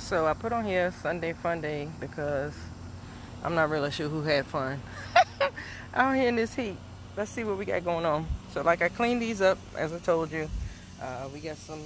So I put on here Sunday Fun Day because I'm not really sure who had fun out here in this heat. Let's see what we got going on. So like I cleaned these up, as I told you. We got some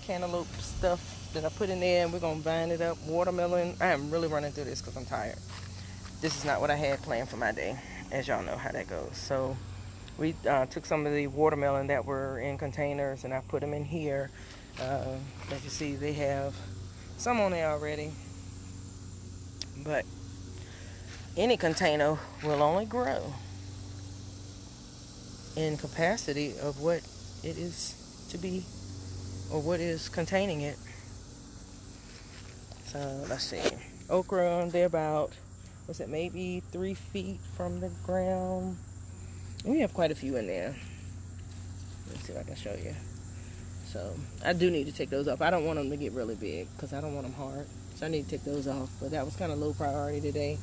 cantaloupe stuff that I put in there, and we're going to bind it up. Watermelon. I am really running through this because I'm tired. This is not what I had planned for my day, as y'all know how that goes. So we took some of the watermelon that were in containers, and I put them in here. As you see, they have some on there already, but any container will only grow in capacity of what it is to be, or what is containing it. So let's see, okra, they're about, what's it, maybe 3 feet from the ground. We have quite a few in there. Let's see if I can show you. So I do need to take those off. I don't want them to get really big because I don't want them hard. So I need to take those off. But that was kind of low priority today.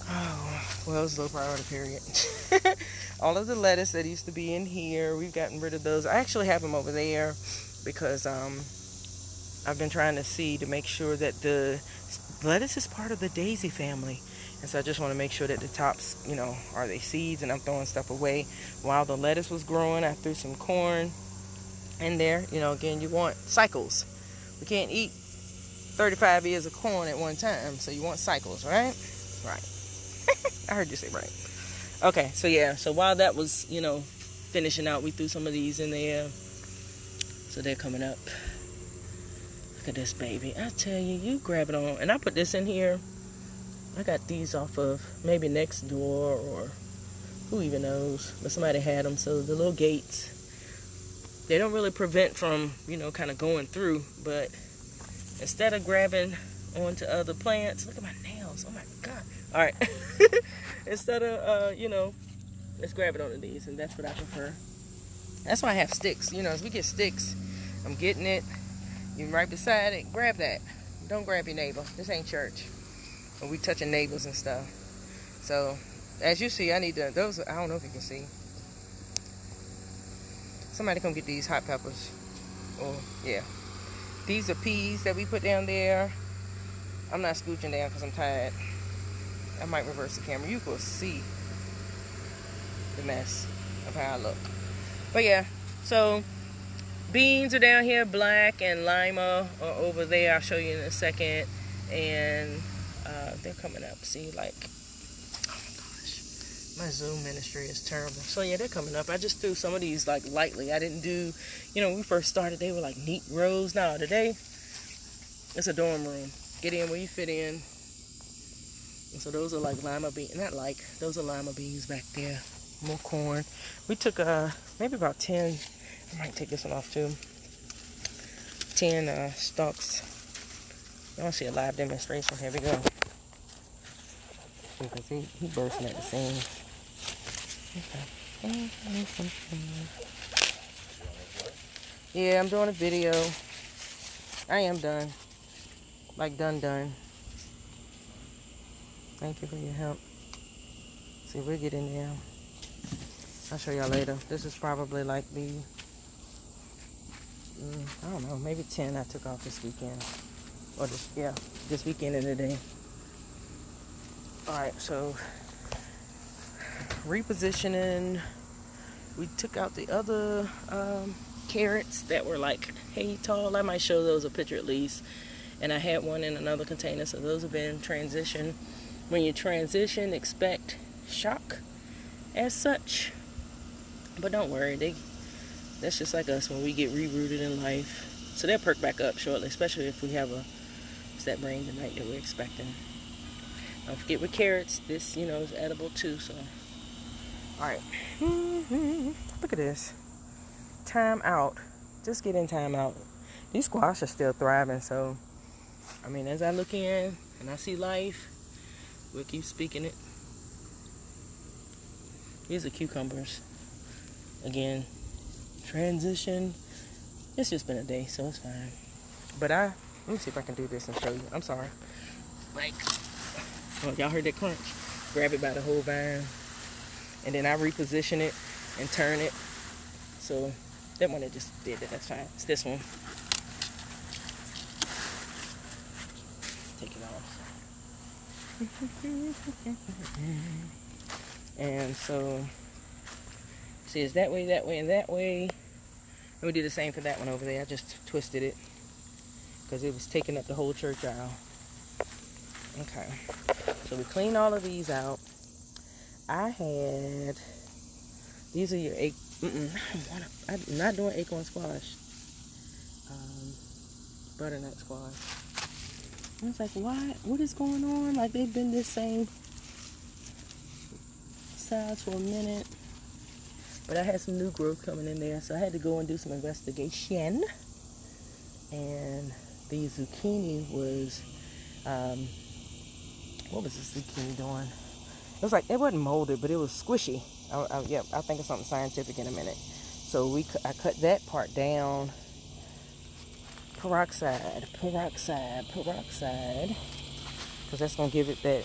Oh, well, it's low priority, period. All of the lettuce that used to be in here, we've gotten rid of those. I actually have them over there because I've been trying to see to make sure that the lettuce is part of the daisy family. And so I just want to make sure that the tops, are they seeds, and I'm throwing stuff away. While the lettuce was growing, I threw some corn in there. Again, you want cycles. We can't eat 35 ears of corn at one time, so you want cycles, right? Right. I heard you say right. Okay, so yeah, so while that was, finishing out, we threw some of these in there. So they're coming up. Look at this baby. I tell you, you grab it on. And I put this in here. I got these off of maybe Next Door, or who even knows. But somebody had them. So the little gates, they don't really prevent from, kind of going through. But instead of grabbing onto other plants, look at my nails. Oh my God. All right. Instead of, let's grab it onto these. And that's what I prefer. That's why I have sticks. As we get sticks, I'm getting it. You're right beside it. Grab that. Don't grab your neighbor. This ain't church. And we touching neighbors and stuff. So, as you see, I need those. I don't know if you can see. Somebody come get these hot peppers. Oh, yeah. These are peas that we put down there. I'm not scooching down because I'm tired. I might reverse the camera. You will see the mess of how I look. But yeah, so beans are down here, black, and lima are over there. I'll show you in a second. And they're coming up. See, like, oh my gosh, my Zoom ministry is terrible. So yeah, they're coming up. I just threw some of these like lightly. I didn't do, when we first started, they were like neat rows. Now today, it's a dorm room. Get in where you fit in. And so those are like lima beans. Not like, those are lima beans back there. More corn. We took maybe about 10. I might take this one off too. 10 stalks. You want to see a live demonstration? Here we go. Because he bursting at the seams. Okay. Yeah, I'm doing a video. I am done. Like done. Thank you for your help. See, we'll get in there. I'll show y'all later. This is probably like the, I don't know, maybe 10 I took off this weekend. Or this weekend and today. Alright, so repositioning. We took out the other carrots that were like hay tall. I might show those a picture at least. And I had one in another container, so those have been transitioned. When you transition, expect shock as such. But don't worry, that's just like us when we get rerooted in life. So they'll perk back up shortly, especially if we have it's that rain tonight that we're expecting. Don't forget with carrots, this, is edible too, so. Alright. Look at this. Time out. Just get in time out. These squash are still thriving, so, as I look in and I see life, we'll keep speaking it. These are cucumbers. Again, transition. It's just been a day, so it's fine. But let me see if I can do this and show you. I'm sorry. Y'all heard that crunch? Grab it by the whole vine. And then I reposition it and turn it. So that one that just did it, that's fine. It's this one. take it off. And so, see, it's that way, and that way. And we did the same for that one over there. I just twisted it because it was taking up the whole church aisle. Okay, so we cleaned all of these out. I had, these are your I'm not doing acorn squash. Butternut squash. I was like, what is going on? Like, they've been this same size for a minute. But I had some new growth coming in there, so I had to go and do some investigation. And the zucchini was, what was the zucchini doing? It was like, it wasn't molded, but it was squishy. Yep, I'll think of something scientific in a minute. So I cut that part down. Peroxide. Because that's going to give it that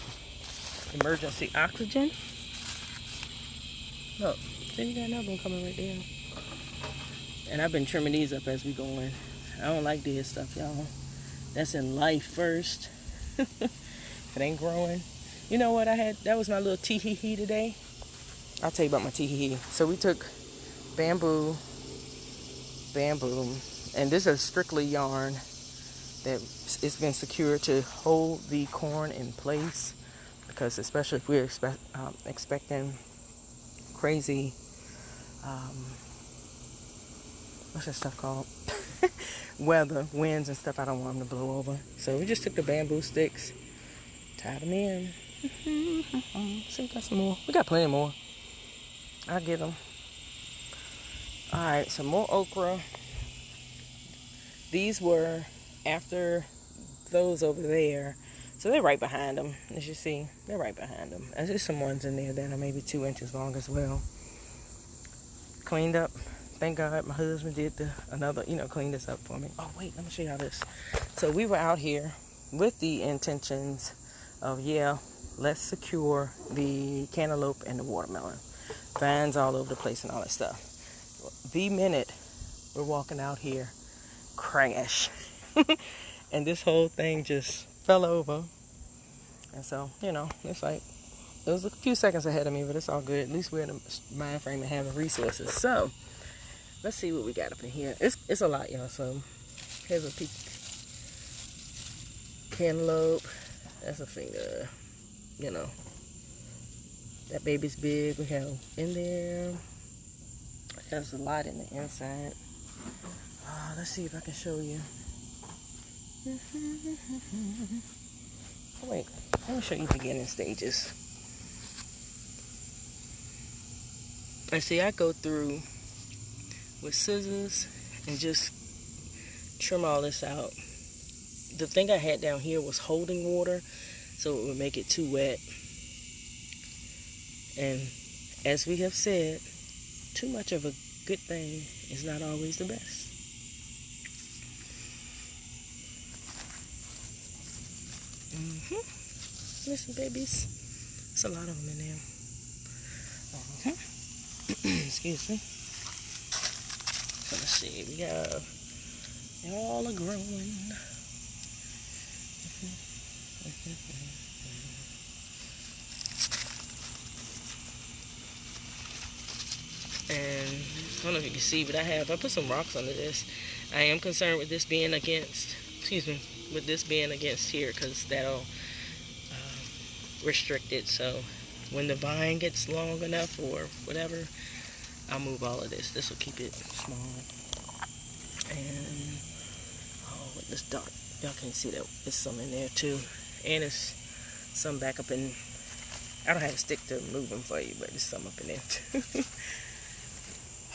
emergency oxygen. Look, see, you got another one coming right there. And I've been trimming these up as we go in. I don't like dead stuff, y'all. That's in life first. If it ain't growing. You know what I had? That was my little tee-hee-hee today. I'll tell you about my tee-hee-hee. So we took bamboo, and this is strictly yarn that it's been secured to hold the corn in place, because especially if we're expecting crazy, what's that stuff called? Weather, winds and stuff. I don't want them to blow over. So we just took the bamboo sticks, tied them in. So we got some more. We got plenty more. I'll get them. Alright, some more okra. These were after those over there. So they're right behind them. As you see, they're right behind them. And there's some ones in there that are maybe 2 inches long as well. Cleaned up. Thank God my husband did clean this up for me. Oh, wait, let me show y'all this. So we were out here with the intentions of, let's secure the cantaloupe and the watermelon. Vines all over the place and all that stuff. The minute we're walking out here, crash. And this whole thing just fell over. And so, it's like, it was a few seconds ahead of me, but it's all good. At least we're in a mind frame of having resources. So, let's see what we got up in here. It's a lot, y'all. So, here's a peek. Cantaloupe. That's a finger. That baby's big. We have in there. There's a lot in the inside. Let's see if I can show you. Oh, wait. Let me show you beginning stages. And see, I go through with scissors and just trim all this out. The thing I had down here was holding water, so it would make it too wet. And as we have said, too much of a good thing is not always the best. Listen, babies, there's a lot of them in there. Excuse me. So let's see, we have, they all are growing. And I don't know if you can see, but I put some rocks under this. I am concerned with this being against here, because that'll restrict it. So when the vine gets long enough or whatever, I'll move all of this. This will keep it small. And with this dark, y'all can't see that there's some in there too. And there's some back up in, I don't have a stick to move them for you, but there's some up in there too.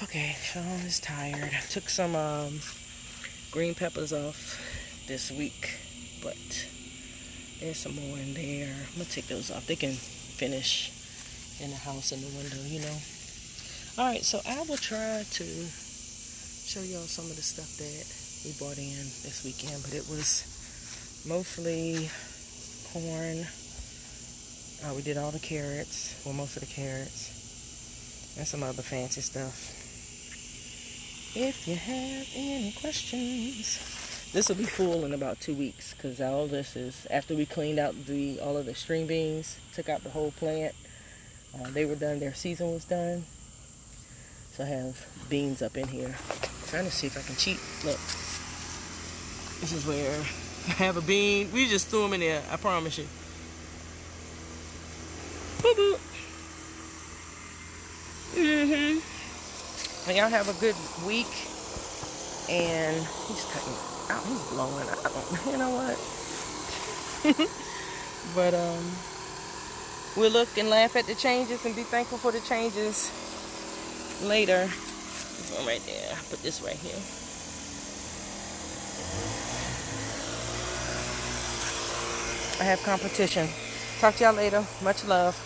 Okay, Sean is tired. I took some green peppers off this week, but there's some more in there. I'm gonna take those off. They can finish in the house in the window, Alright, so I will try to show y'all some of the stuff that we bought in this weekend, but it was mostly corn. We did all the carrots, most of the carrots, and some other fancy stuff. If you have any questions, This will be full in about 2 weeks because all this is after we cleaned out all of the string beans, took out the whole plant. They were done. Their season was done. So I have beans up in here. I'm trying to see if I can cheat. Look, this is where I have a bean. We just threw them in there. I promise you. Boop boop. Well, y'all have a good week. And he's cutting out. He's blowing out. You know what? But we'll look and laugh at the changes and be thankful for the changes later. This one right there. Put this right here. I have competition. Talk to y'all later. Much love.